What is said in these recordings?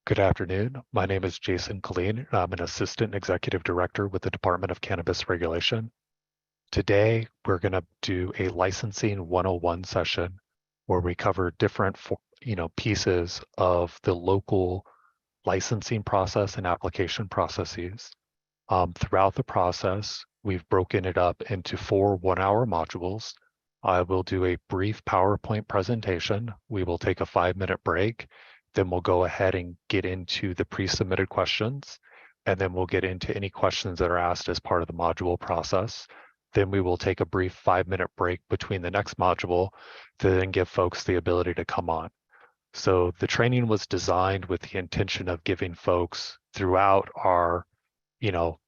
Good afternoon. My name is Jason Colleen, and I'm an Assistant Executive Director with the Department of Cannabis Regulation. Today, we're going to do a Licensing 101 session where we cover different pieces of the local licensing process and application processes. Throughout the process, we've broken it up into 4 one-hour modules. I will do a brief PowerPoint presentation. We will take a 5-minute break. Then we'll go ahead and get into the pre-submitted questions. And then we'll get into any questions that are asked as part of the module process. Then we will take a brief 5-minute break between the next module to then give folks the ability to come on. So the training was designed with the intention of giving folks throughout our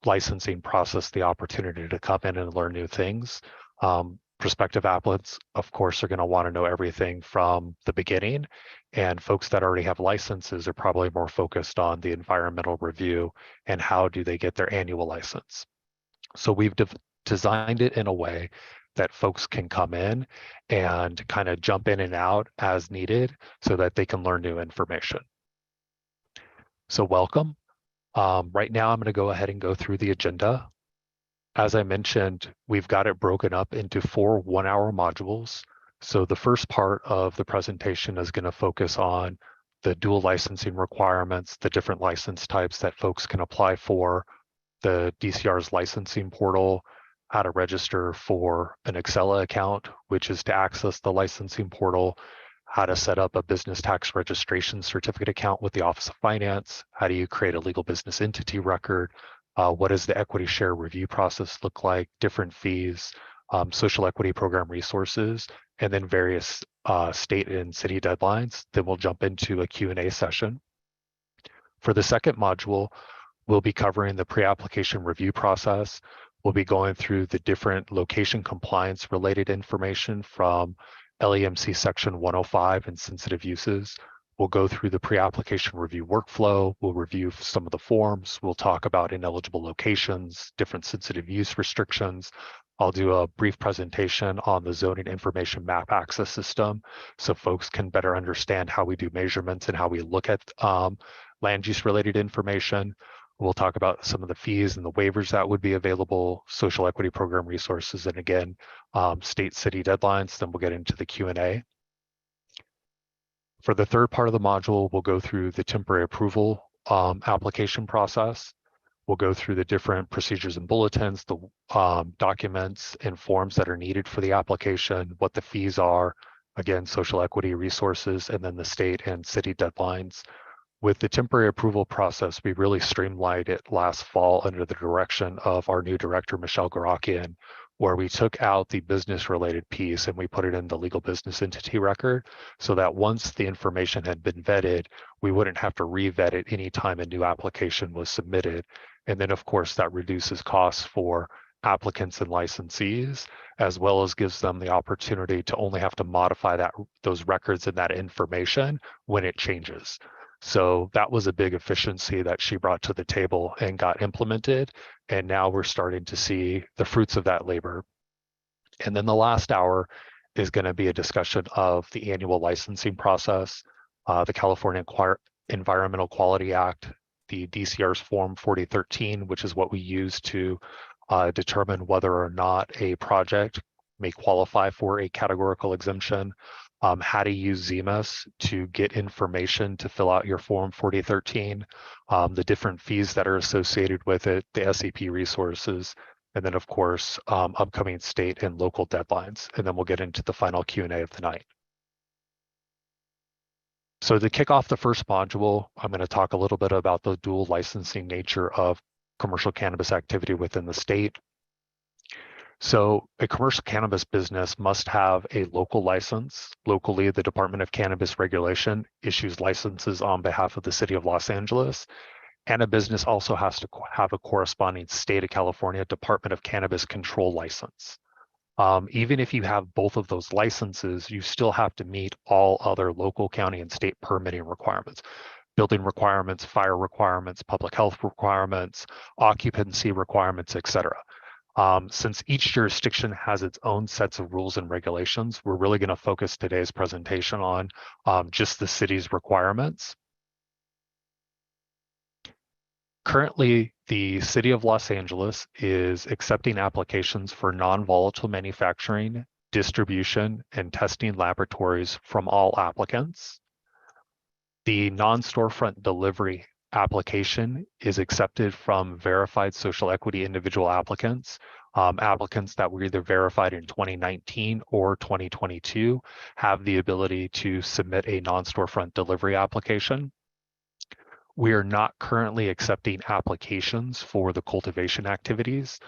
licensing process the opportunity to come in and learn new things. Prospective applicants, of course, are going to want to know everything from the beginning, and folks that already have licenses are probably more focused on the environmental review and how do they get their annual license. So we've designed it in a way that folks can come in and kind of jump in and out as needed so that they can learn new information. So welcome. Right now, I'm going to go ahead and go through the agenda. As I mentioned, we've got it broken up into 4 one-hour modules. So the first part of the presentation is going to focus on the dual licensing requirements, the different license types that folks can apply for, the DCR's licensing portal, how to register for an Accela account, which is to access the licensing portal, how to set up a business tax registration certificate account with the Office of Finance, how do you create a legal business entity record, what does the equity share review process look like, different fees, social equity program resources, and then various state and city deadlines. Then we'll jump into a Q&A session. For the second module, we'll be covering the pre-application review process. We'll be going through the different location compliance related information from LEMC section 105 and sensitive uses. We'll go through the pre-application review workflow. We'll review some of the forms. We'll talk about ineligible locations, different sensitive use restrictions. I'll do a brief presentation on the zoning information map access system so folks can better understand how we do measurements and how we look at land use related information. We'll talk about some of the fees and the waivers that would be available, social equity program resources, and again, state city deadlines. Then we'll get into the Q&A. For the third part of the module, we'll go through the temporary approval application process. We'll go through the different procedures and bulletins, the documents and forms that are needed for the application, what the fees are, again, social equity resources, and then the state and city deadlines. With the temporary approval process, we really streamlined it last fall under the direction of our new director, Michelle Garakian, where we took out the business-related piece and we put it in the legal business entity record so that once the information had been vetted, we wouldn't have to re-vet it anytime a new application was submitted. And then, of course, that reduces costs for applicants and licensees, as well as gives them the opportunity to only have to modify those records and that information when it changes. So that was a big efficiency that she brought to the table and got implemented. And now we're starting to see the fruits of that labor. And then the last hour is going to be a discussion of the annual licensing process, the California Environmental Quality Act, the DCR's Form 4013, which is what we use to determine whether or not a project may qualify for a categorical exemption, how to use ZMIS to get information to fill out your Form 4013, the different fees that are associated with it, the SEP Resources, and then, of course, upcoming state and local deadlines. And then we'll get into the final Q&A of the night. So to kick off the first module, I'm going to talk a little bit about the dual licensing nature of commercial cannabis activity within the state. So a commercial cannabis business must have a local license. Locally, the Department of Cannabis Regulation issues licenses on behalf of the City of Los Angeles. And a business also has to have a corresponding state of California Department of Cannabis Control license. Even if you have both of those licenses, you still have to meet all other local, county, and state permitting requirements. Building requirements, fire requirements, public health requirements, occupancy requirements, et cetera. Since each jurisdiction has its own sets of rules and regulations, we're really going to focus today's presentation on just the city's requirements. Currently, the City of Los Angeles is accepting applications for non-volatile manufacturing, distribution, and testing laboratories from all applicants. The non-storefront delivery application is accepted from verified social equity individual applicants. Applicants that were either verified in 2019 or 2022 have the ability to submit a non-storefront delivery application. We are not currently accepting applications for the cultivation activities.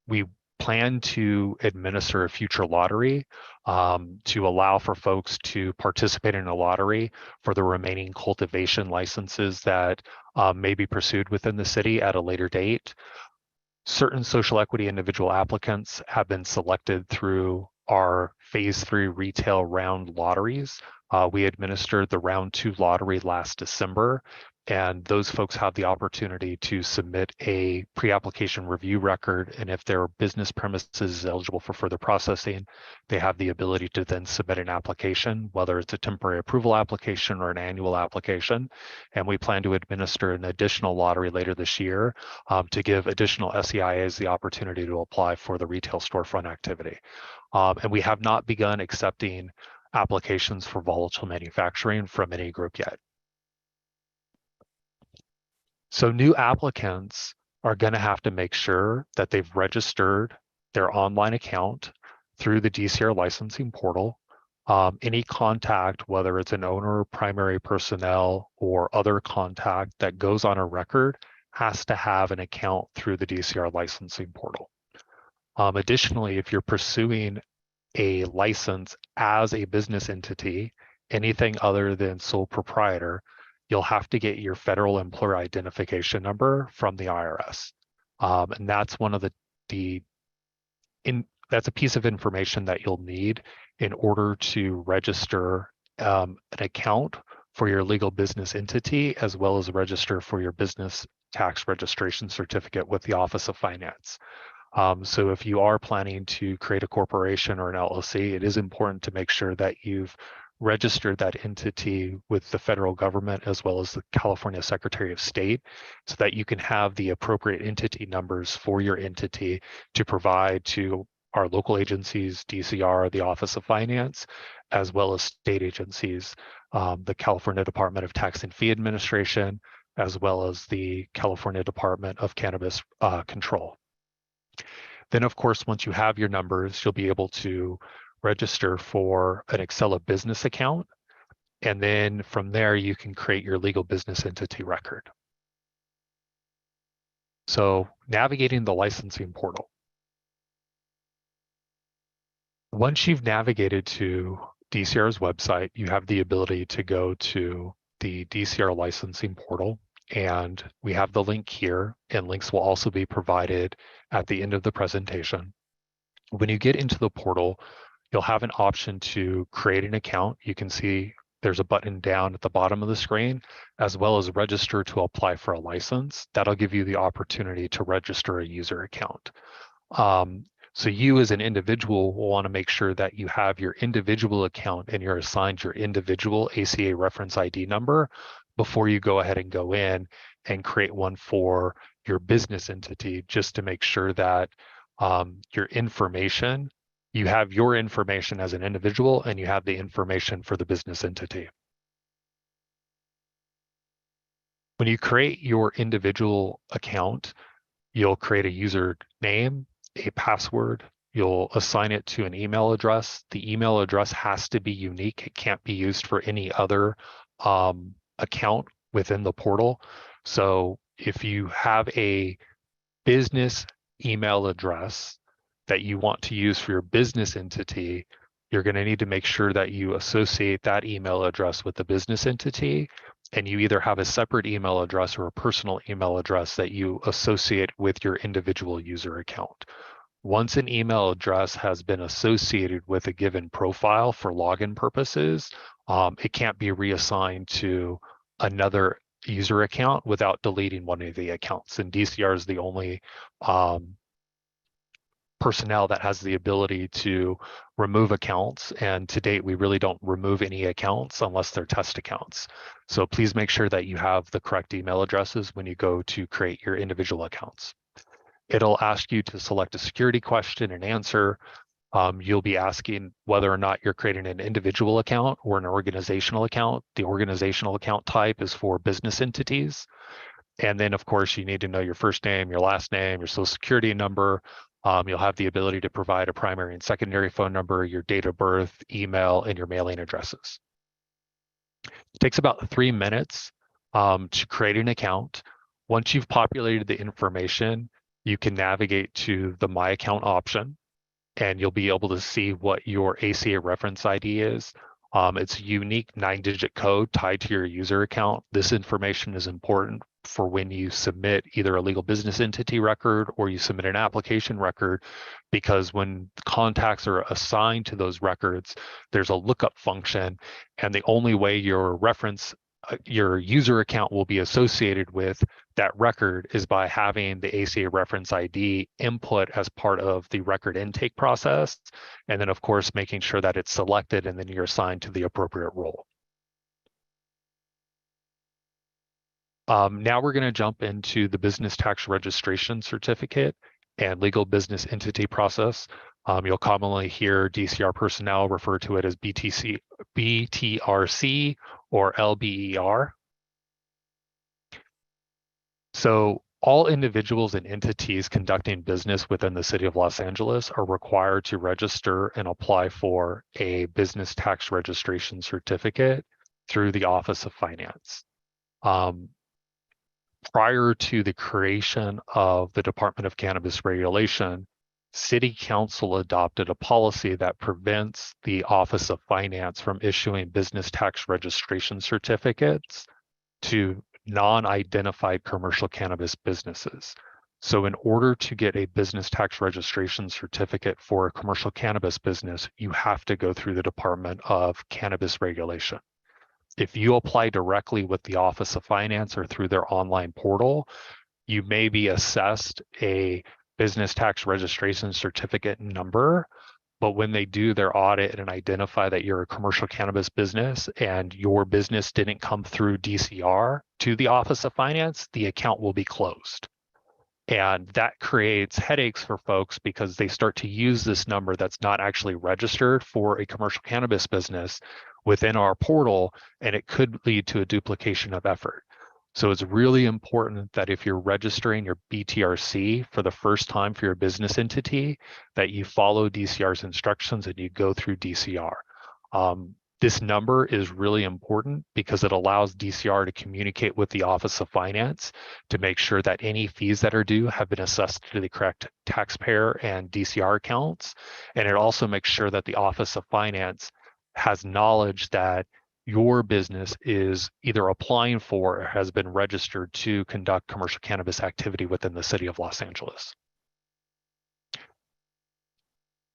We plan to administer a future lottery to allow for folks to participate in a lottery for the remaining cultivation licenses that may be pursued within the city at a later date. Certain social equity individual applicants have been selected through our phase 3 retail round lotteries. We administered the round 2 lottery last December, and those folks have the opportunity to submit a pre-application review record, and if their business premises is eligible for further processing, they have the ability to then submit an application, whether it's a temporary approval application or an annual application. And we plan to administer an additional lottery later this year to give additional SEIAs the opportunity to apply for the retail storefront activity. And we have not begun accepting applications for volatile manufacturing from any group yet. So new applicants are going to have to make sure that they've registered their online account through the DCR licensing portal. Any contact, whether it's an owner, primary personnel, or other contact that goes on a record, has to have an account through the DCR licensing portal. Additionally, if you're pursuing a license as a business entity, anything other than sole proprietor, you'll have to get your federal employer identification number from the IRS. And that's one of that's a piece of information that you'll need in order to register an account for your legal business entity, as well as register for your business tax registration certificate with the Office of Finance. So if you are planning to create a corporation or an LLC, it is important to make sure that you've registered that entity with the federal government as well as the California Secretary of State, so that you can have the appropriate entity numbers for your entity to provide to our local agencies, DCR, the Office of Finance, as well as state agencies, the California Department of Tax and Fee Administration, as well as the California Department of Cannabis Control. Then, of course, once you have your numbers, you'll be able to register for an Accela business account. And then from there, you can create your legal business entity record. So navigating the licensing portal. Once you've navigated to DCR's website, you have the ability to go to the DCR licensing portal. And we have the link here, and links will also be provided at the end of the presentation. When you get into the portal, you'll have an option to create an account. You can see there's a button down at the bottom of the screen, as well as register to apply for a license. That'll give you the opportunity to register a user account. So you as an individual will want to make sure that you have your individual account and you're assigned your individual ACA reference ID number before you go ahead and go in and create one for your business entity, just to make sure that your information, you have your information as an individual and you have the information for the business entity. When you create your individual account, you'll create a user name, a password, you'll assign it to an email address. The email address has to be unique. It can't be used for any other account within the portal. So if you have a business email address that you want to use for your business entity, you're going to need to make sure that you associate that email address with the business entity, and you either have a separate email address or a personal email address that you associate with your individual user account. Once an email address has been associated with a given profile for login purposes, it can't be reassigned to another user account without deleting one of the accounts. And DCR is the only personnel that has the ability to remove accounts. And to date, we really don't remove any accounts unless they're test accounts. So please make sure that you have the correct email addresses when you go to create your individual accounts. It'll ask you to select a security question and answer. You'll be asking whether or not you're creating an individual account or an organizational account. The organizational account type is for business entities. And then, of course, you need to know your first name, your last name, your social security number. You'll have the ability to provide a primary and secondary phone number, your date of birth, email, and your mailing addresses. It takes about 3 minutes to create an account. Once you've populated the information, you can navigate to the My Account option, and you'll be able to see what your ACA reference ID is. It's a unique 9-digit code tied to your user account. This information is important for when you submit either a legal business entity record or you submit an application record, because when contacts are assigned to those records, there's a lookup function, and the only way your user account will be associated with that record is by having the ACA reference ID input as part of the record intake process. And then, of course, making sure that it's selected and then you're assigned to the appropriate role. Now we're going to jump into the business tax registration certificate and legal business entity process. You'll commonly hear DCR personnel refer to it as BTRC or LBER. So all individuals and entities conducting business within the city of Los Angeles are required to register and apply for a business tax registration certificate through the Office of Finance. Prior to the creation of the Department of Cannabis Regulation, City Council adopted a policy that prevents the Office of Finance from issuing business tax registration certificates to non-identified commercial cannabis businesses. So in order to get a business tax registration certificate for a commercial cannabis business, you have to go through the Department of Cannabis Regulation. If you apply directly with the Office of Finance or through their online portal, you may be assessed a business tax registration certificate number, but when they do their audit and identify that you're a commercial cannabis business and your business didn't come through DCR to the Office of Finance, the account will be closed. And that creates headaches for folks because they start to use this number that's not actually registered for a commercial cannabis business within our portal, and it could lead to a duplication of effort. So it's really important that if you're registering your BTRC for the first time for your business entity, that you follow DCR's instructions and you go through DCR. This number is really important because it allows DCR to communicate with the Office of Finance to make sure that any fees that are due have been assessed to the correct taxpayer and DCR accounts. And it also makes sure that the Office of Finance has knowledge that your business is either applying for or has been registered to conduct commercial cannabis activity within the city of Los Angeles.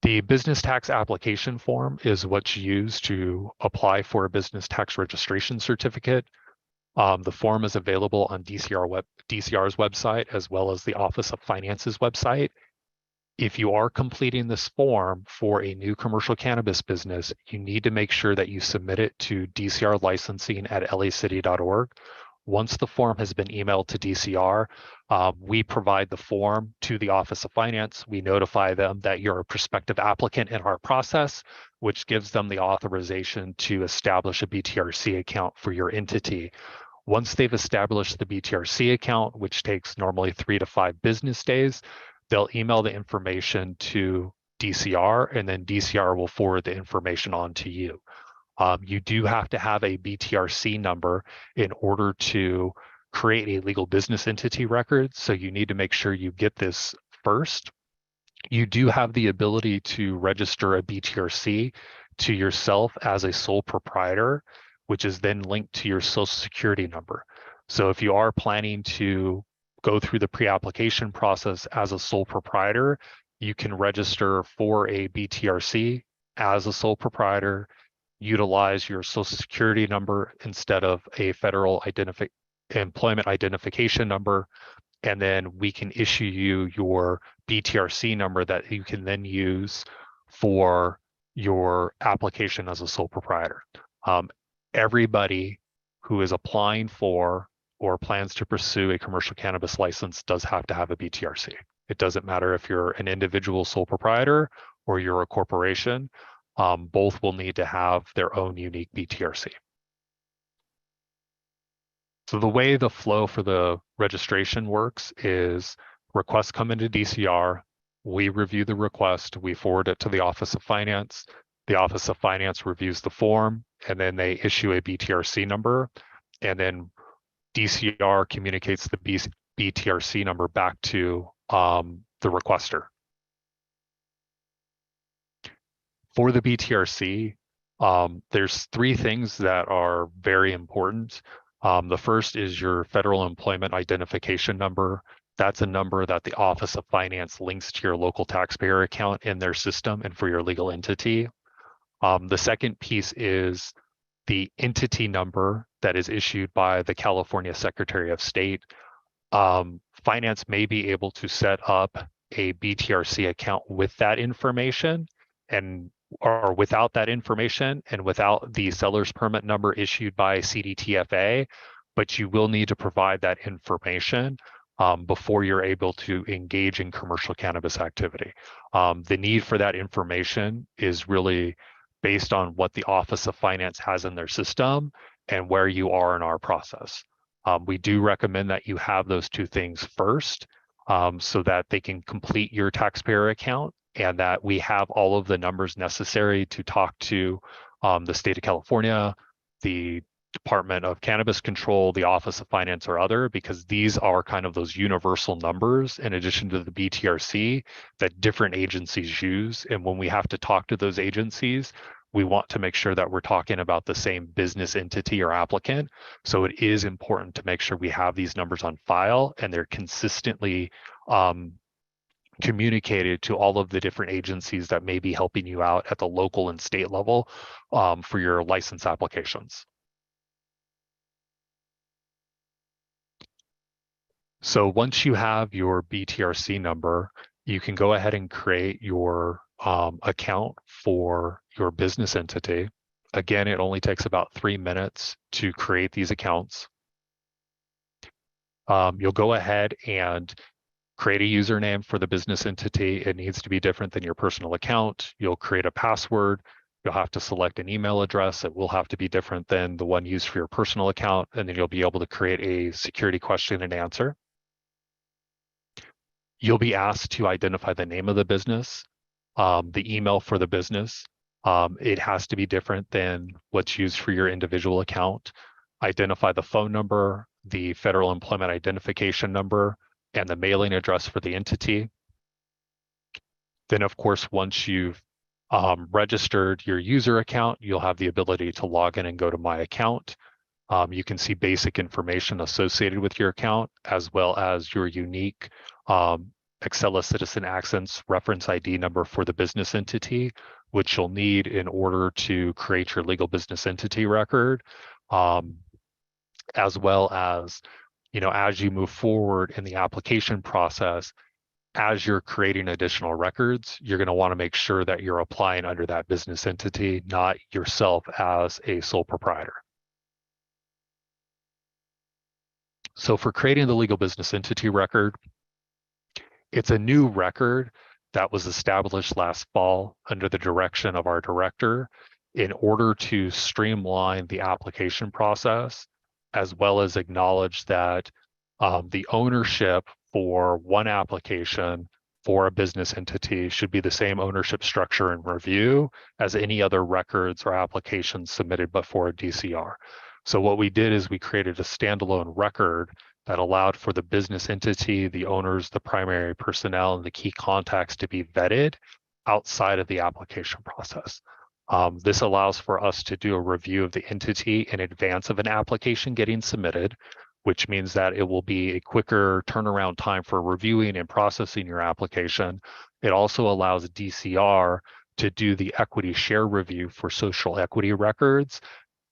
The business tax application form is what's used to apply for a business tax registration certificate. The form is available on DCR's website as well as the Office of Finance's website. If you are completing this form for a new commercial cannabis business, you need to make sure that you submit it to DCR licensing at lacity.org. Once the form has been emailed to DCR, we provide the form to the Office of Finance. We notify them that you're a prospective applicant in our process, which gives them the authorization to establish a BTRC account for your entity. Once they've established the BTRC account, which takes normally 3 to 5 business days, they'll email the information to DCR, and then DCR will forward the information on to you. You do have to have a BTRC number in order to create a legal business entity record, so you need to make sure you get this first. You do have the ability to register a BTRC to yourself as a sole proprietor, which is then linked to your social security number. So if you are planning to go through the pre-application process as a sole proprietor, you can register for a BTRC as a sole proprietor, utilize your social security number instead of a federal employment identification number, and then we can issue you your BTRC number that you can then use for your application as a sole proprietor. Everybody who is applying for or plans to pursue a commercial cannabis license does have to have a BTRC. It doesn't matter if you're an individual sole proprietor or you're a corporation, both will need to have their own unique BTRC. So the way the flow for the registration works is requests come into DCR, we review the request, we forward it to the Office of Finance, the Office of Finance reviews the form, and then they issue a BTRC number, and then DCR communicates the BTRC number back to the requester. For the BTRC, there's three things that are very important. The first is your federal employment identification number. That's a number that the Office of Finance links to your local taxpayer account in their system and for your legal entity. The second piece is the entity number that is issued by the California Secretary of State. Finance may be able to set up a BTRC account with that information or without that information and without the seller's permit number issued by CDTFA, but you will need to provide that information before you're able to engage in commercial cannabis activity. The need for that information is really based on what the Office of Finance has in their system and where you are in our process. We do recommend that you have those two things first so that they can complete your taxpayer account and that we have all of the numbers necessary to talk to the state of California, the Department of Cannabis Control, the Office of Finance, or other, because these are kind of those universal numbers in addition to the BTRC that different agencies use. And when we have to talk to those agencies, we want to make sure that we're talking about the same business entity or applicant. So it is important to make sure we have these numbers on file and they're consistently communicated to all of the different agencies that may be helping you out at the local and state level for your license applications. So once you have your BTRC number, you can go ahead and create your account for your business entity. Again, it only takes about 3 minutes to create these accounts. You'll go ahead and create a username for the business entity. It needs to be different than your personal account. You'll create a password. You'll have to select an email address. It will have to be different than the one used for your personal account. And then you'll be able to create a security question and answer. You'll be asked to identify the name of the business, the email for the business. It has to be different than what's used for your individual account. Identify the phone number, the federal employment identification number, and the mailing address for the entity. Then, of course, once you've registered your user account, you'll have the ability to log in and go to My Account. You can see basic information associated with your account, as well as your unique Accela Citizen Access Reference ID number for the business entity, which you'll need in order to create your legal business entity record, as well as, as you move forward in the application process, as you're creating additional records, you're going to want to make sure that you're applying under that business entity, not yourself as a sole proprietor. So for creating the legal business entity record, it's a new record that was established last fall under the direction of our director in order to streamline the application process, as well as acknowledge that the ownership for one application for a business entity should be the same ownership structure and review as any other records or applications submitted before a DCR. So what we did is we created a standalone record that allowed for the business entity, the owners, the primary personnel, and the key contacts to be vetted outside of the application process. This allows for us to do a review of the entity in advance of an application getting submitted, which means that it will be a quicker turnaround time for reviewing and processing your application. It also allows DCR to do the equity share review for social equity records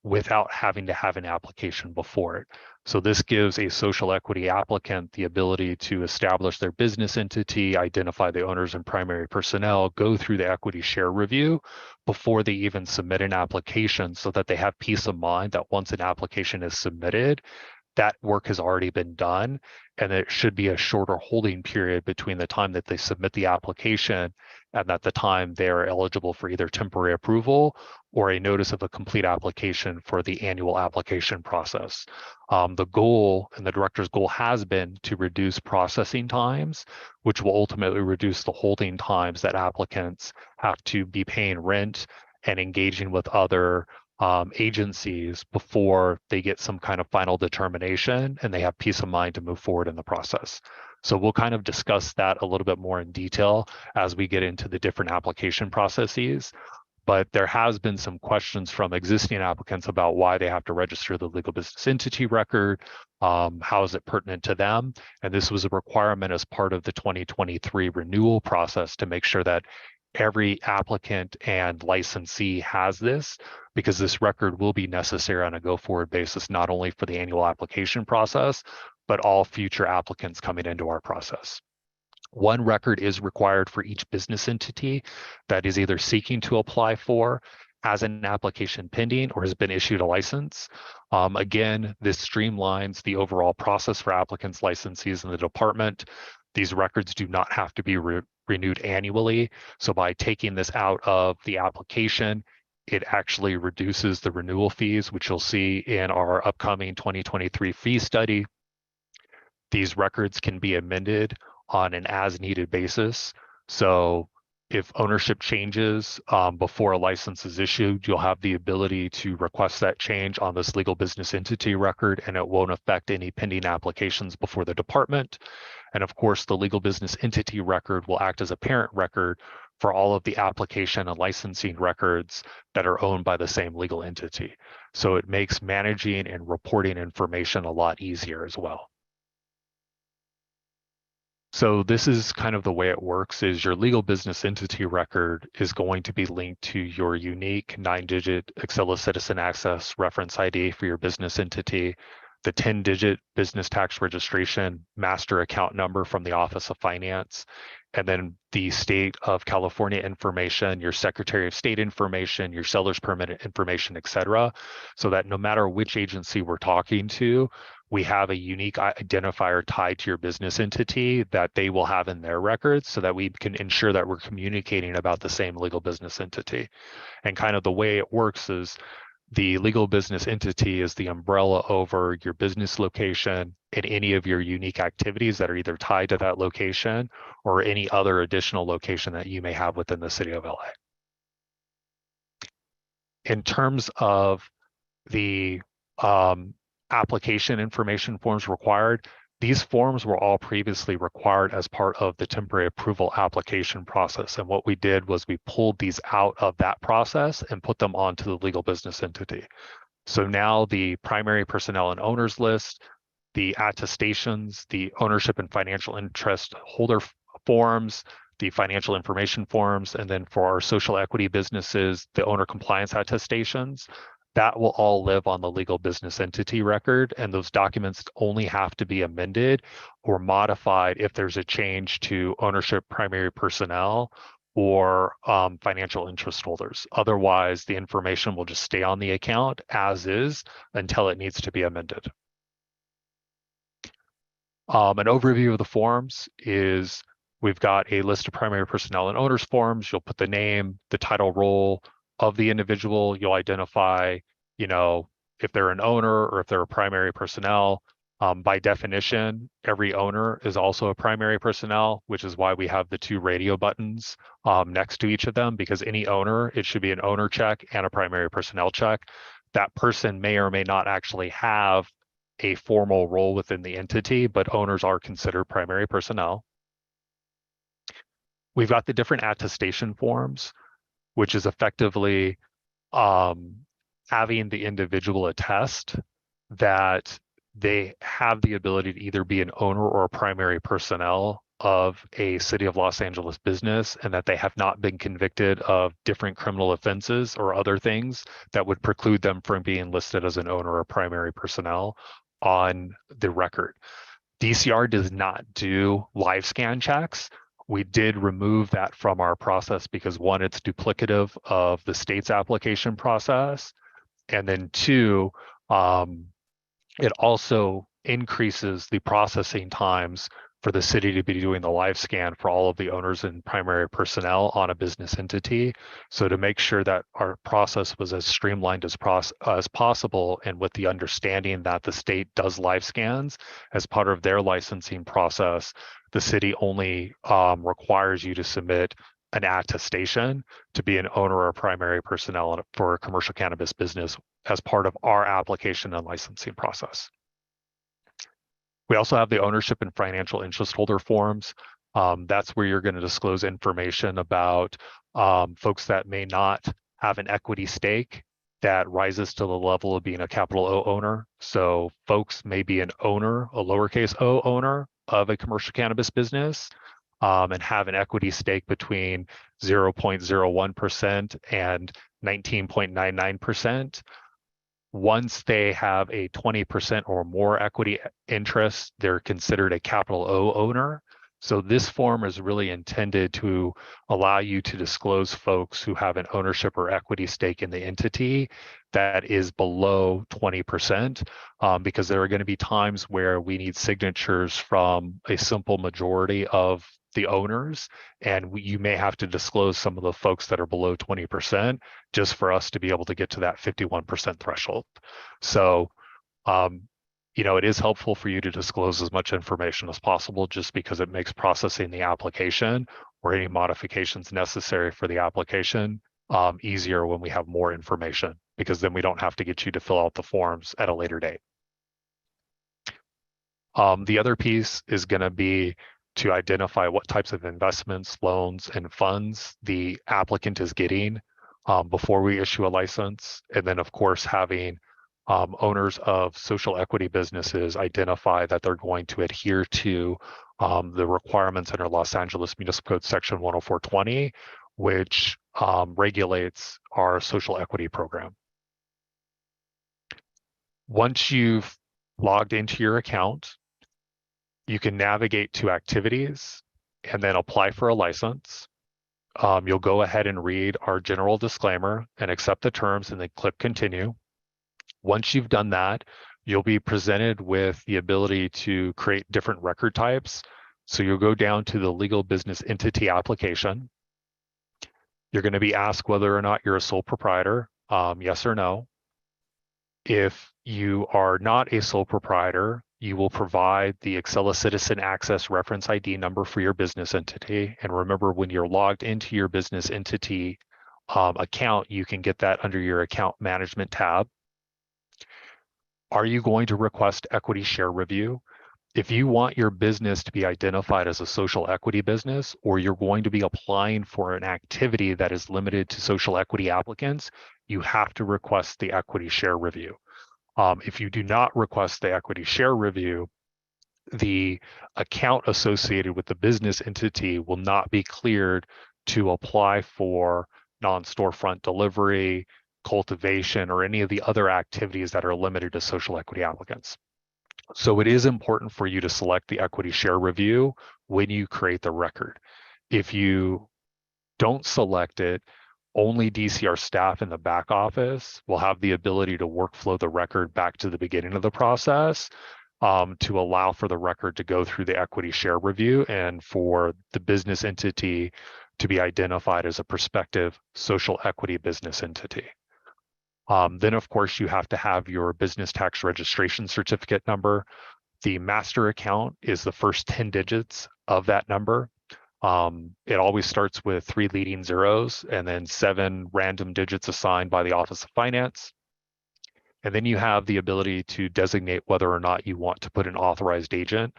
without having to have an application before it. So this gives a social equity applicant the ability to establish their business entity, identify the owners and primary personnel, go through the equity share review before they even submit an application, so that they have peace of mind that once an application is submitted, that work has already been done, and it should be a shorter holding period between the time that they submit the application and at the time they are eligible for either temporary approval or a notice of a complete application for the annual application process. The goal and the director's goal has been to reduce processing times, which will ultimately reduce the holding times that applicants have to be paying rent and engaging with other agencies before they get some kind of final determination and they have peace of mind to move forward in the process. So we'll kind of discuss that a little bit more in detail as we get into the different application processes. But there has been some questions from existing applicants about why they have to register the legal business entity record, how is it pertinent to them? And this was a requirement as part of the 2023 renewal process to make sure that every applicant and licensee has this, because this record will be necessary on a go-forward basis, not only for the annual application process, but all future applicants coming into our process. One record is required for each business entity that is either seeking to apply for, has an application pending, or has been issued a license. Again, this streamlines the overall process for applicants, licensees in the department. These records do not have to be renewed annually. So by taking this out of the application, it actually reduces the renewal fees, which you'll see in our upcoming 2023 fee study. These records can be amended on an as-needed basis. So if ownership changes before a license is issued, you'll have the ability to request that change on this legal business entity record, and it won't affect any pending applications before the department. And of course, the legal business entity record will act as a parent record for all of the application and licensing records that are owned by the same legal entity. So it makes managing and reporting information a lot easier as well. So this is kind of the way it works, is your legal business entity record is going to be linked to your unique 9-digit Accela Citizen Access reference ID for your business entity, the 10-digit business tax registration master account number from the Office of Finance, and then the state of California information, your Secretary of State information, your seller's permit information, et cetera, so that no matter which agency we're talking to, we have a unique identifier tied to your business entity that they will have in their records, so that we can ensure that we're communicating about the same legal business entity. And kind of the way it works is the legal business entity is the umbrella over your business location and any of your unique activities that are either tied to that location or any other additional location that you may have within the city of LA. In terms of the application information forms required, these forms were all previously required as part of the temporary approval application process. And what we did was we pulled these out of that process and put them onto the legal business entity. So now the primary personnel and owners list, the attestations, the ownership and financial interest holder forms, the financial information forms, and then for our social equity businesses, the owner compliance attestations, that will all live on the legal business entity record, and those documents only have to be amended or modified if there's a change to ownership, primary personnel, or financial interest holders. Otherwise, the information will just stay on the account as is until it needs to be amended. An overview of the forms is we've got a list of primary personnel and owners forms. You'll put the name, the title role of the individual. You'll identify, if they're an owner or if they're a primary personnel. By definition, every owner is also a primary personnel, which is why we have the 2 radio buttons next to each of them, because any owner, it should be an owner check and a primary personnel check. That person may or may not actually have a formal role within the entity, but owners are considered primary personnel. We've got the different attestation forms, which is effectively having the individual attest that they have the ability to either be an owner or a primary personnel of a City of Los Angeles business, and that they have not been convicted of different criminal offenses or other things that would preclude them from being listed as an owner or primary personnel on the record. DCR does not do live scan checks. We did remove that from our process because one, it's duplicative of the state's application process. And then two, it also increases the processing times for the city to be doing the live scan for all of the owners and primary personnel on a business entity. So to make sure that our process was as streamlined as possible, and with the understanding that the state does live scans as part of their licensing process, the city only requires you to submit an attestation to be an owner or primary personnel for a commercial cannabis business as part of our application and licensing process. We also have the ownership and financial interest holder forms. That's where you're going to disclose information about folks that may not have an equity stake that rises to the level of being a capital O owner. So folks may be an owner, a lowercase o owner of a commercial cannabis business, and have an equity stake between 0.01% and 19.99%. Once they have a 20% or more equity interest, they're considered a capital O owner. So this form is really intended to allow you to disclose folks who have an ownership or equity stake in the entity that is below 20%, because there are going to be times where we need signatures from a simple majority of the owners, and you may have to disclose some of the folks that are below 20% just for us to be able to get to that 51% threshold. So, it is helpful for you to disclose as much information as possible, just because it makes processing the application or any modifications necessary for the application easier when we have more information, because then we don't have to get you to fill out the forms at a later date. The other piece is going to be to identify what types of investments, loans, and funds the applicant is getting before we issue a license. And then, of course, having owners of social equity businesses identify that they're going to adhere to the requirements under Los Angeles Municipal Code Section 10420, which regulates our social equity program. Once you've logged into your account, you can navigate to activities and then apply for a license. You'll go ahead and read our general disclaimer and accept the terms and then click continue. Once you've done that, you'll be presented with the ability to create different record types. So you'll go down to the legal business entity application. You're going to be asked whether or not you're a sole proprietor, yes or no. If you are not a sole proprietor, you will provide the Accela Citizen Access Reference ID number for your business entity. And remember, when you're logged into your business entity account, you can get that under your account management tab. Are you going to request equity share review? If you want your business to be identified as a social equity business, or you're going to be applying for an activity that is limited to social equity applicants, you have to request the equity share review. If you do not request the equity share review, the account associated with the business entity will not be cleared to apply for non-storefront delivery, cultivation, or any of the other activities that are limited to social equity applicants. So it is important for you to select the equity share review when you create the record. If you don't select it, only DCR staff in the back office will have the ability to workflow the record back to the beginning of the process to allow for the record to go through the equity share review and for the business entity to be identified as a prospective social equity business entity. Then, of course, you have to have your business tax registration certificate number. The master account is the first 10 digits of that number. It always starts with 3 leading zeros and then 7 random digits assigned by the Office of Finance. And then you have the ability to designate whether or not you want to put an authorized agent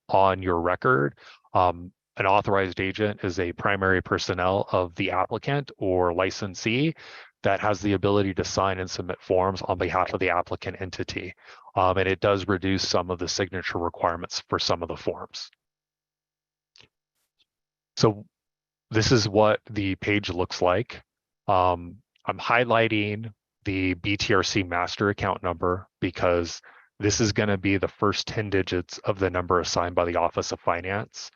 on your record. An authorized agent is a primary personnel of the applicant or licensee that has the ability to sign and submit forms on behalf of the applicant entity. And it does reduce some of the signature requirements for some of the forms. So this is what the page looks like. I'm highlighting the BTRC master account number because This is going to be the first 10 digits of the number assigned by the Office of Finance.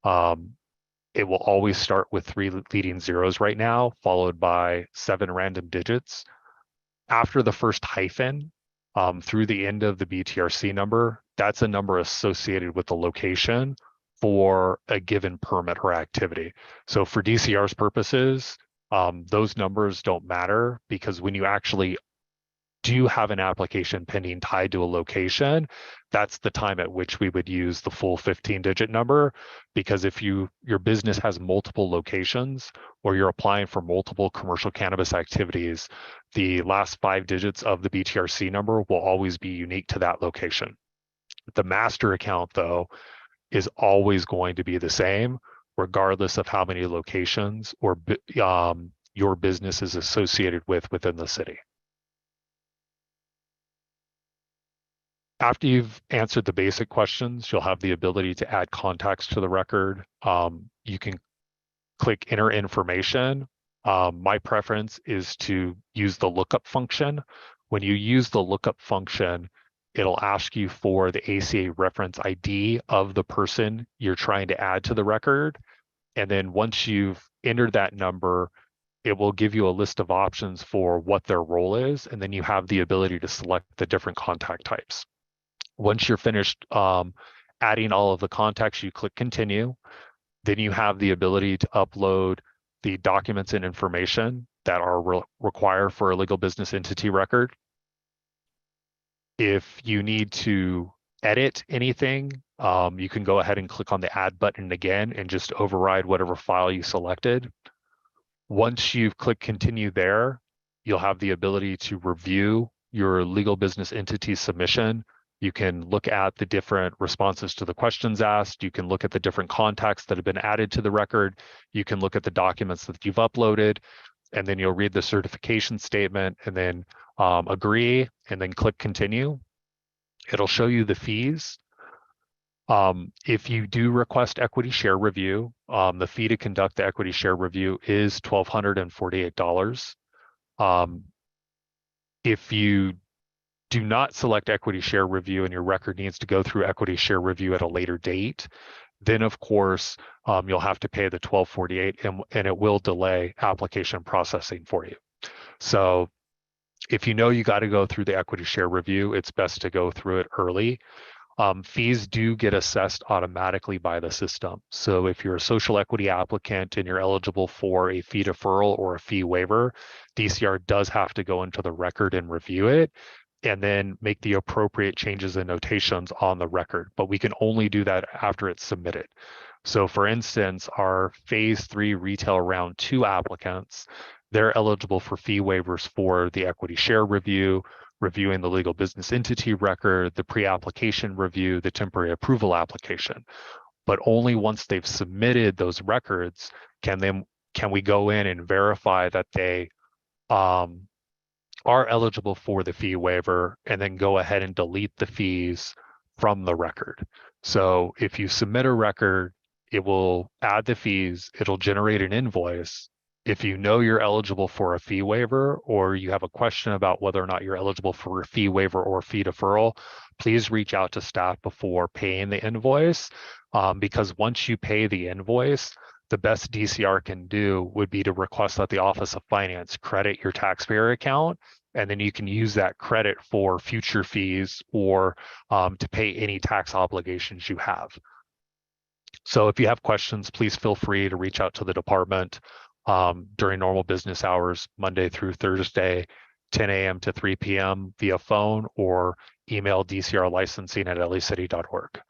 It will always start with 3 leading zeros right now, followed by 7 random digits. After the first hyphen, through the end of the BTRC number, that's a number associated with the location for a given permit or activity. So for DCR's purposes, those numbers don't matter, because when you actually do have an application pending tied to a location, that's the time at which we would use the full 15-digit number. Because if your business has multiple locations, or you're applying for multiple commercial cannabis activities, the last 5 digits of the BTRC number will always be unique to that location. The master account, though, is always going to be the same, regardless of how many locations or your business is associated with within the city. After you've answered the basic questions, you'll have the ability to add contacts to the record. You can click enter information. My preference is to use the lookup function. When you use the lookup function, it'll ask you for the ACA reference ID of the person you're trying to add to the record. And then once you've entered that number, it will give you a list of options for what their role is. And then you have the ability to select the different contact types. Once you're finished adding all of the contacts, you click continue. Then you have the ability to upload the documents and information that are required for a legal business entity record. If you need to edit anything, you can go ahead and click on the add button again and just override whatever file you selected. Once you've clicked continue there, you'll have the ability to review your legal business entity submission. You can look at the different responses to the questions asked. You can look at the different contacts that have been added to the record. You can look at the documents that you've uploaded, and then you'll read the certification statement and then agree, and then click continue. It'll show you the fees. If you do request equity share review, the fee to conduct the equity share review is $1,248. If you do not select equity share review and your record needs to go through equity share review at a later date, then of course you'll have to pay the $1,248, and it will delay application processing for you. So if you know you got to go through the equity share review, it's best to go through it early. Fees do get assessed automatically by the system. So if you're a social equity applicant and you're eligible for a fee deferral or a fee waiver, DCR does have to go into the record and review it, and then make the appropriate changes and notations on the record. But we can only do that after it's submitted. So for instance, our phase 3 retail round 2 applicants, they're eligible for fee waivers for the equity share review, reviewing the legal business entity record, the pre-application review, the temporary approval application. But only once they've submitted those records can we go in and verify that they are eligible for the fee waiver, and then go ahead and delete the fees from the record. So if you submit a record, it will add the fees, it'll generate an invoice. If you know you're eligible for a fee waiver, or you have a question about whether or not you're eligible for a fee waiver or fee deferral, please reach out to staff before paying the invoice, because once you pay the invoice, the best DCR can do would be to request that the Office of Finance credit your taxpayer account, and then you can use that credit for future fees or to pay any tax obligations you have. So if you have questions, please feel free to reach out to the department during normal business hours, Monday through Thursday, 10 a.m. to 3 p.m. via phone, or email dcrlicensing@lacity.org.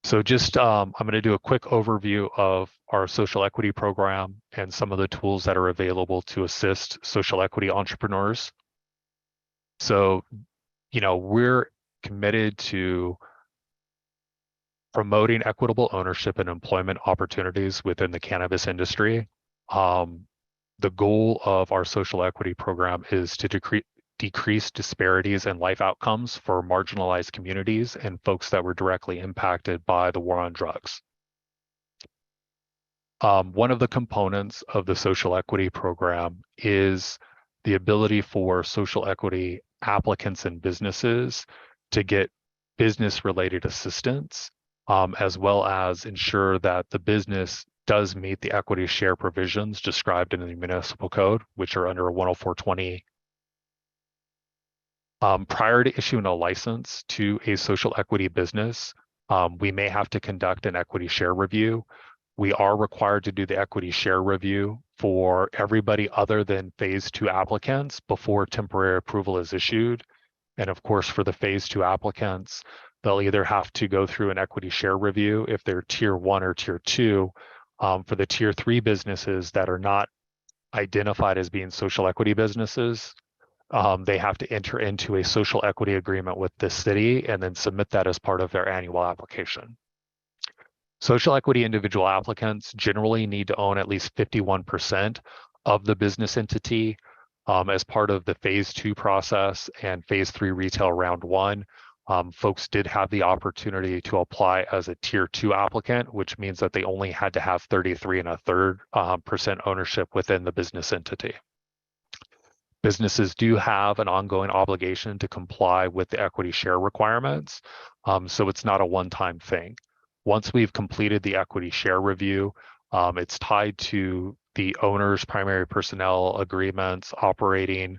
So just, I'm going to do a quick overview of our social equity program and some of the tools that are available to assist social equity entrepreneurs. So, we're committed to promoting equitable ownership and employment opportunities within the cannabis industry. The goal of our social equity program is to decrease disparities in life outcomes for marginalized communities and folks that were directly impacted by the war on drugs. One of the components of the social equity program is the ability for social equity applicants and businesses to get business-related assistance, as well as ensure that the business does meet the equity share provisions described in the municipal code, which are under 10420. Prior to issuing a license to a social equity business, we may have to conduct an equity share review. We are required to do the equity share review for everybody other than phase 2 applicants before temporary approval is issued. And of course, for the phase 2 applicants, they'll either have to go through an equity share review if they're tier 1 or tier 2. For the tier 3 businesses that are not identified as being social equity businesses, they have to enter into a social equity agreement with the city and then submit that as part of their annual application. Social equity individual applicants generally need to own at least 51% of the business entity as part of the phase 2 process and phase 3 retail round 1. Folks did have the opportunity to apply as a tier 2 applicant, which means that they only had to have 33 1/3% ownership within the business entity. Businesses do have an ongoing obligation to comply with the equity share requirements, so it's not a one-time thing. Once we've completed the equity share review, it's tied to the owner's primary personnel agreements, operating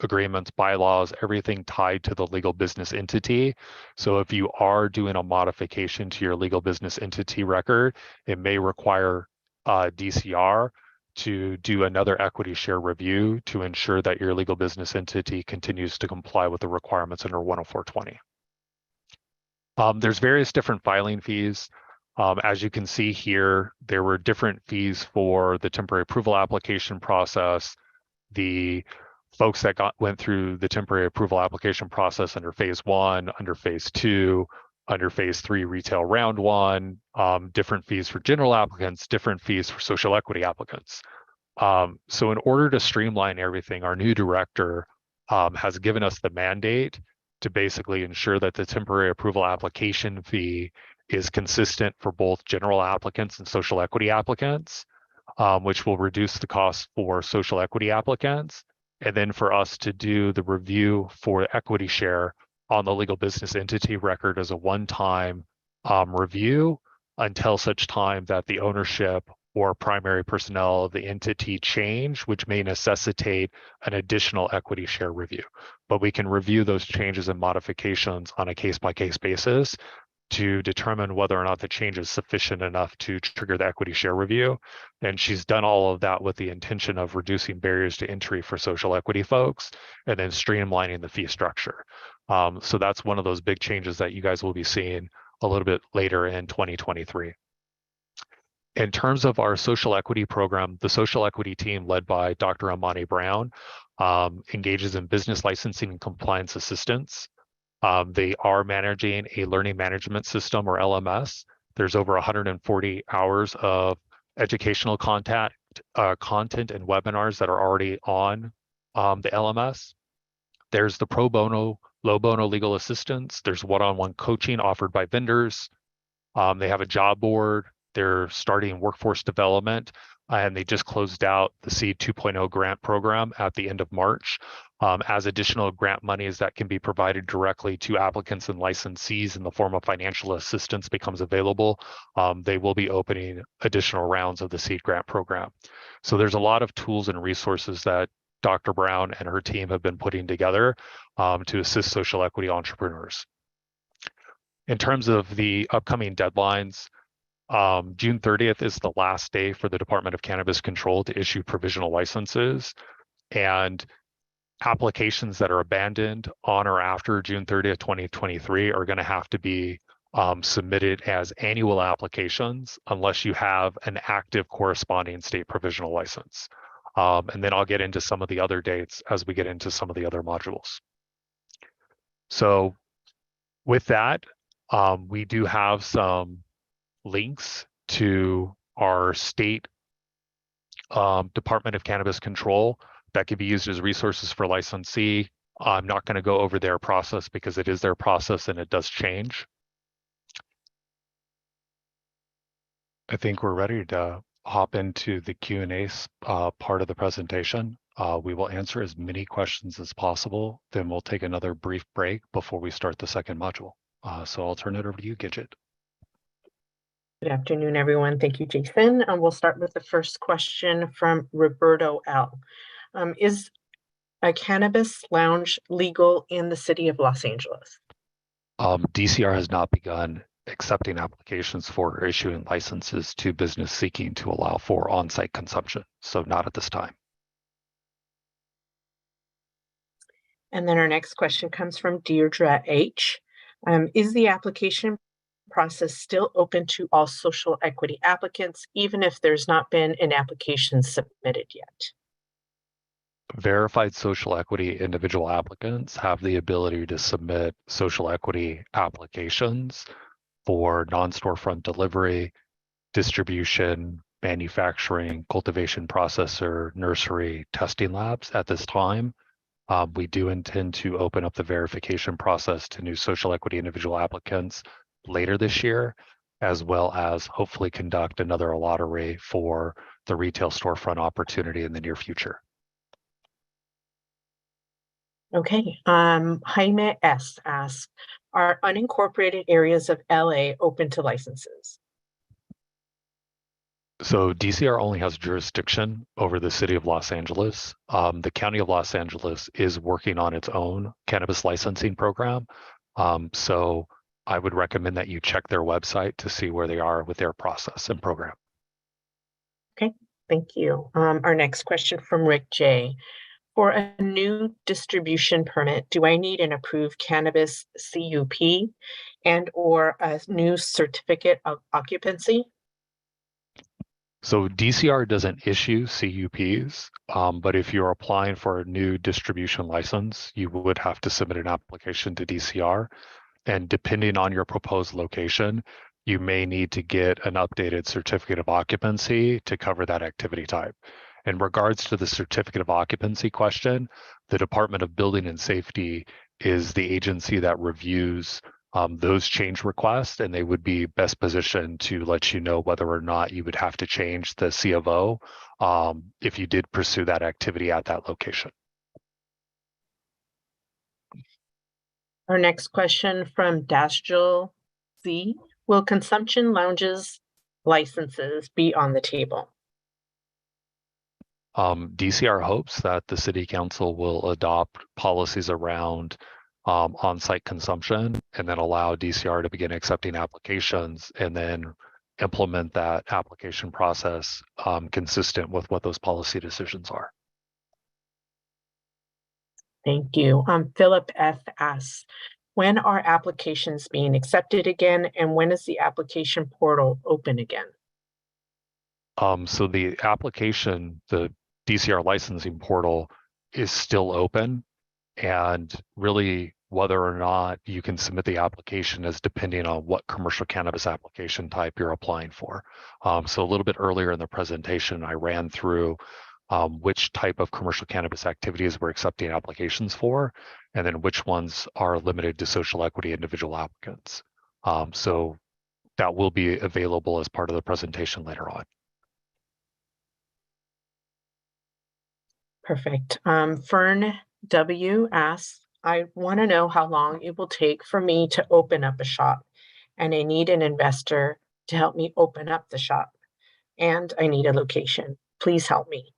agreements, bylaws, everything tied to the legal business entity. So if you are doing a modification to your legal business entity record, it may require DCR to do another equity share review to ensure that your legal business entity continues to comply with the requirements under 10420. There's various different filing fees. As you can see here, there were different fees for the temporary approval application process. The folks that went through the temporary approval application process under phase 1, under phase 2, under phase 3 retail round 1, different fees for general applicants, different fees for social equity applicants. So in order to streamline everything, our new director has given us the mandate to basically ensure that the temporary approval application fee is consistent for both general applicants and social equity applicants, which will reduce the cost for social equity applicants. And then for us to do the review for equity share on the legal business entity record as a one-time review until such time that the ownership or primary personnel of the entity change, which may necessitate an additional equity share review. But we can review those changes and modifications on a case-by-case basis to determine whether or not the change is sufficient enough to trigger the equity share review. And she's done all of that with the intention of reducing barriers to entry for social equity folks and then streamlining the fee structure. So that's one of those big changes that you guys will be seeing a little bit later in 2023. In terms of our social equity program, the social equity team led by Dr. Amani Brown engages in business licensing and compliance assistance. They are managing a learning management system or LMS. There's over 140 hours of educational content and webinars that are already on the LMS. There's the pro bono, low bono legal assistance. There's one-on-one coaching offered by vendors. They have a job board. They're starting workforce development, and they just closed out the SEED 2.0 grant program at the end of March. As additional grant monies that can be provided directly to applicants and licensees in the form of financial assistance becomes available, they will be opening additional rounds of the SEED grant program. So there's a lot of tools and resources that Dr. Brown and her team have been putting together to assist social equity entrepreneurs. In terms of the upcoming deadlines, June 30th is the last day for the Department of Cannabis Control to issue provisional licenses, and applications that are abandoned on or after June 30th, 2023 are going to have to be submitted as annual applications unless you have an active corresponding state provisional license. And then I'll get into some of the other dates as we get into some of the other modules. So with that, we do have some links to our state Department of Cannabis Control that can be used as resources for licensee. I'm not going to go over their process because it is their process and it does change. I think we're ready to hop into the Q&A part of the presentation. We will answer as many questions as possible. Then we'll take another brief break before we start the second module. So I'll turn it over to you, Gidget. Good afternoon, everyone. Thank you, Jason. We'll start with the first question from Roberto L. Is a cannabis lounge legal in the city of Los Angeles? DCR has not begun accepting applications for or issuing licenses to business seeking to allow for on-site consumption, so not at this time. And then our next question comes from Deirdre H. Is the application process still open to all social equity applicants, even if there's not been an application submitted yet? Verified social equity individual applicants have the ability to submit social equity applications for non-storefront delivery, distribution, manufacturing, cultivation processor, nursery, testing labs at this time. We do intend to open up the verification process to new social equity individual applicants later this year, as well as hopefully conduct another lottery for the retail storefront opportunity in the near future. Okay, Jaime S. asks, are unincorporated areas of LA open to licenses? So DCR only has jurisdiction over the city of Los Angeles. The county of Los Angeles is working on its own cannabis licensing program. So I would recommend that you check their website to see where they are with their process and program. Okay, thank you. Our next question from Rick J. For a new distribution permit, do I need an approved cannabis CUP and or a new certificate of occupancy? So DCR doesn't issue CUPs, but if you're applying for a new distribution license, you would have to submit an application to DCR. And depending on your proposed location, you may need to get an updated certificate of occupancy to cover that activity type. In regards to the certificate of occupancy question, the Department of Building and Safety is the agency that reviews those change requests, and they would be best positioned to let you know whether or not you would have to change the C of O if you did pursue that activity at that location. Our next question from Dasjul Z. Will consumption lounges licenses be on the table? DCR hopes that the City Council will adopt policies around on-site consumption and then allow DCR to begin accepting applications and then implement that application process consistent with what those policy decisions are. Thank you. Philip F. asks, when are applications being accepted again, and when is the application portal open again? So the application, the DCR licensing portal is still open, and really whether or not you can submit the application is depending on what commercial cannabis application type you're applying for. So a little bit earlier in the presentation, I ran through which type of commercial cannabis activities we're accepting applications for, and then which ones are limited to social equity individual applicants. So that will be available as part of the presentation later on. Perfect. Fern W. asks, I want to know how long it will take for me to open up a shop, and I need an investor to help me open up the shop, and I need a location. Please help me.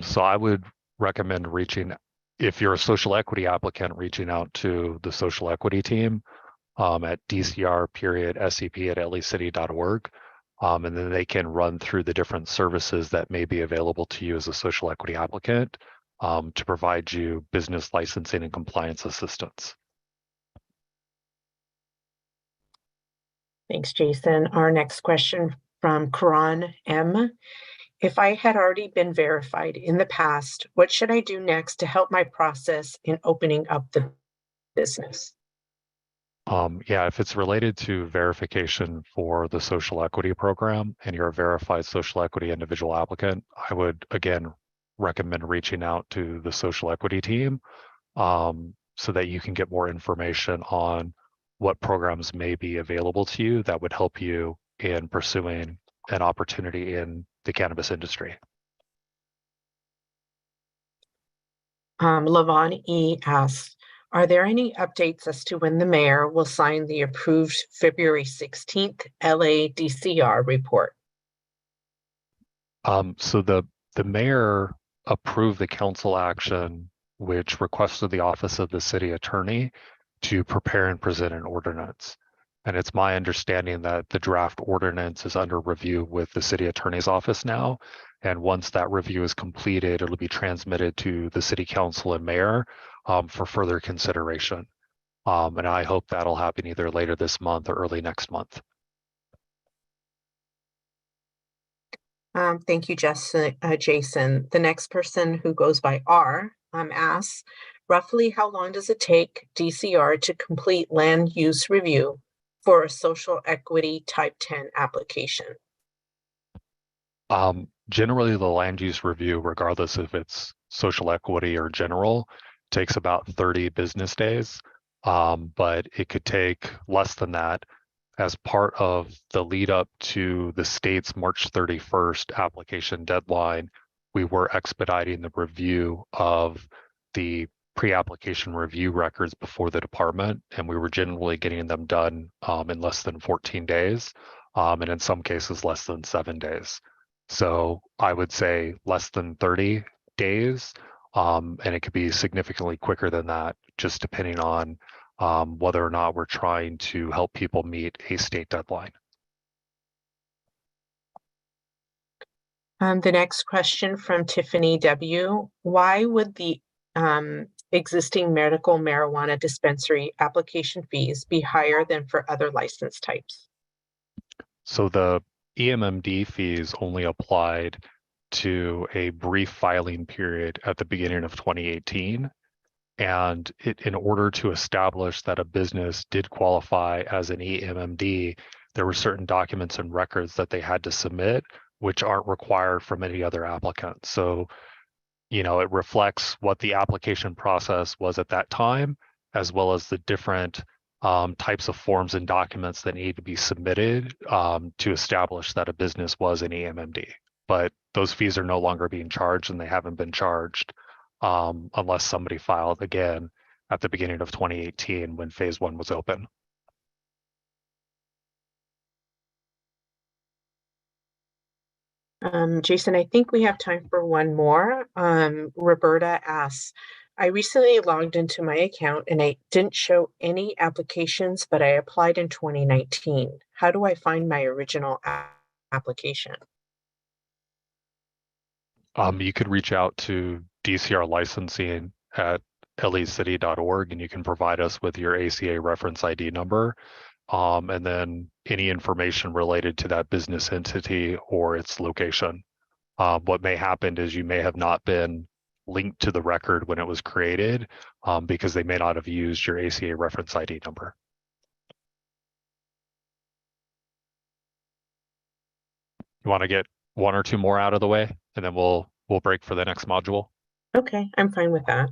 So I would recommend if you're a social equity applicant, reaching out to the social equity team at DCR.SEP@lecity.org. And then they can run through the different services that may be available to you as a social equity applicant to provide you business licensing and compliance assistance. Thanks, Jason. Our next question from Karan M. If I had already been verified in the past, what should I do next to help my process in opening up the business? Yeah, if it's related to verification for the social equity program and you're a verified social equity individual applicant, I would, again, recommend reaching out to the social equity team so that you can get more information on what programs may be available to you that would help you in pursuing an opportunity in the cannabis industry. Lavon E. asks, are there any updates as to when the mayor will sign the approved February 16th LA DCR report? So the mayor approved the council action, which requested the office of the city attorney to prepare and present an ordinance. And it's my understanding that the draft ordinance is under review with the city attorney's office now. And once that review is completed, it'll be transmitted to the city council and mayor for further consideration. And I hope that'll happen either later this month or early next month. Thank you, Jason. The next person, who goes by R, asks, roughly how long does it take DCR to complete land use review for a social equity type 10 application? Generally, the land use review, regardless if it's social equity or general, takes about 30 business days, but it could take less than that. As part of the lead up to the state's March 31st application deadline, we were expediting the review of the pre-application review records before the department, and we were generally getting them done in less than 14 days, and in some cases less than 7 days. So I would say less than 30 days, and it could be significantly quicker than that, just depending on whether or not we're trying to help people meet a state deadline. The next question from Tiffany W. Why would the existing medical marijuana dispensary application fees be higher than for other license types? So the EMMD fees only applied to a brief filing period at the beginning of 2018. And in order to establish that a business did qualify as an EMMD, there were certain documents and records that they had to submit, which aren't required from any other applicant. So, it reflects what the application process was at that time, as well as the different types of forms and documents that need to be submitted to establish that a business was an EMMD. But those fees are no longer being charged, and they haven't been charged unless somebody filed again at the beginning of 2018 when phase 1 was open. Jason, I think we have time for one more. Roberta asks, I recently logged into my account and I didn't show any applications, but I applied in 2019. How do I find my original application? You could reach out to DCR licensing at lecity.org, and you can provide us with your ACA reference ID number, and then any information related to that business entity or its location. What may happen is you may have not been linked to the record when it was created because they may not have used your ACA reference ID number. You want to get one or two more out of the way, and then we'll break for the next module? Okay, I'm fine with that.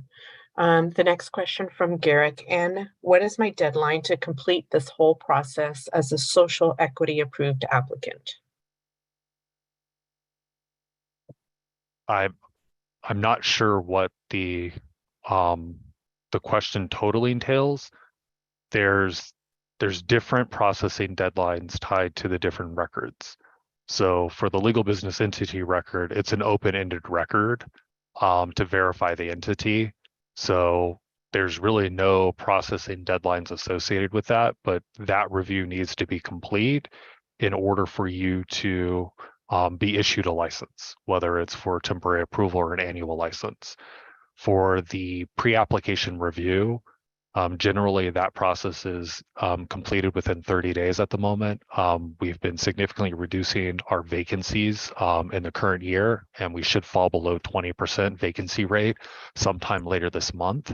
The next question from Garrick N. What is my deadline to complete this whole process as a social equity approved applicant? I'm not sure what the question totally entails. There's different processing deadlines tied to the different records. So for the legal business entity record, it's an open-ended record to verify the entity. So there's really no processing deadlines associated with that, but that review needs to be complete in order for you to be issued a license, whether it's for temporary approval or an annual license. For the pre-application review, generally that process is completed within 30 days at the moment. We've been significantly reducing our vacancies in the current year, and we should fall below 20% vacancy rate sometime later this month.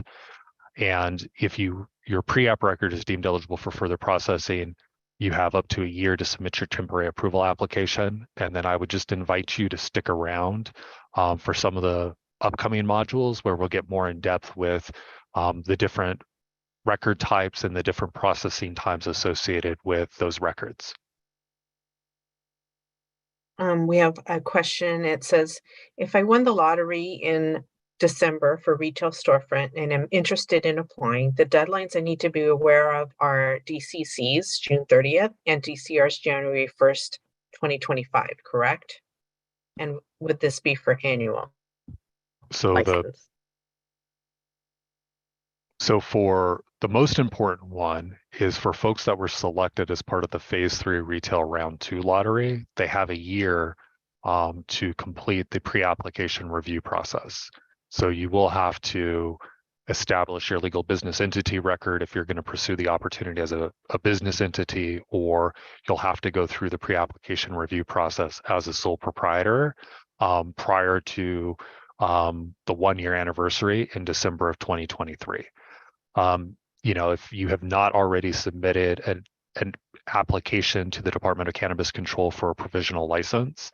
And if your pre-app record is deemed eligible for further processing, you have up to a year to submit your temporary approval application. And then I would just invite you to stick around for some of the upcoming modules where we'll get more in depth with the different record types and the different processing times associated with those records. We have a question. It says, if I won the lottery in December for retail storefront and am interested in applying. The deadlines I need to be aware of are DCC's June 30th and DCR's January 1st, 2025, correct? And would this be for annual So license? for the most important one is for folks that were selected as part of the Phase 3 Retail Round 2 lottery, they have a year to complete the pre-application review process. So you will have to establish your legal business entity record if you're going to pursue the opportunity as a business entity, or you'll have to go through the pre-application review process as a sole proprietor prior to the 1-year anniversary in December of 2023. If you have not already submitted an application to the Department of Cannabis Control for a provisional license,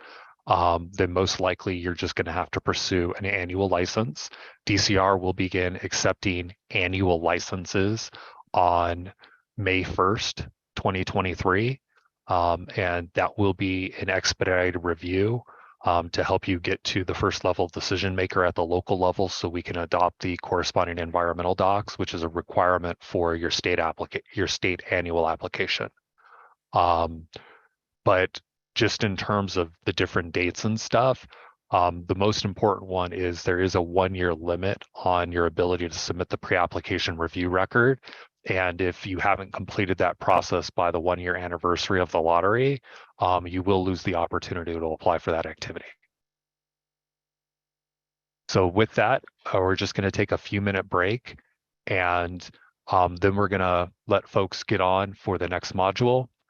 then most likely you're just going to have to pursue an annual license. DCR will begin accepting annual licenses on May 1st, 2023, and that will be an expedited review to help you get to the first level decision maker at the local level, so we can adopt the corresponding environmental docs, which is a requirement for your state annual application. But just in terms of the different dates and stuff, the most important one is there is a 1-year limit on your ability to submit the pre-application review record. And if you haven't completed that process by the 1-year anniversary of the lottery, you will lose the opportunity to apply for that activity. So with that, we're just going to take a few-minute break, and then we're going to let folks get on for the next module.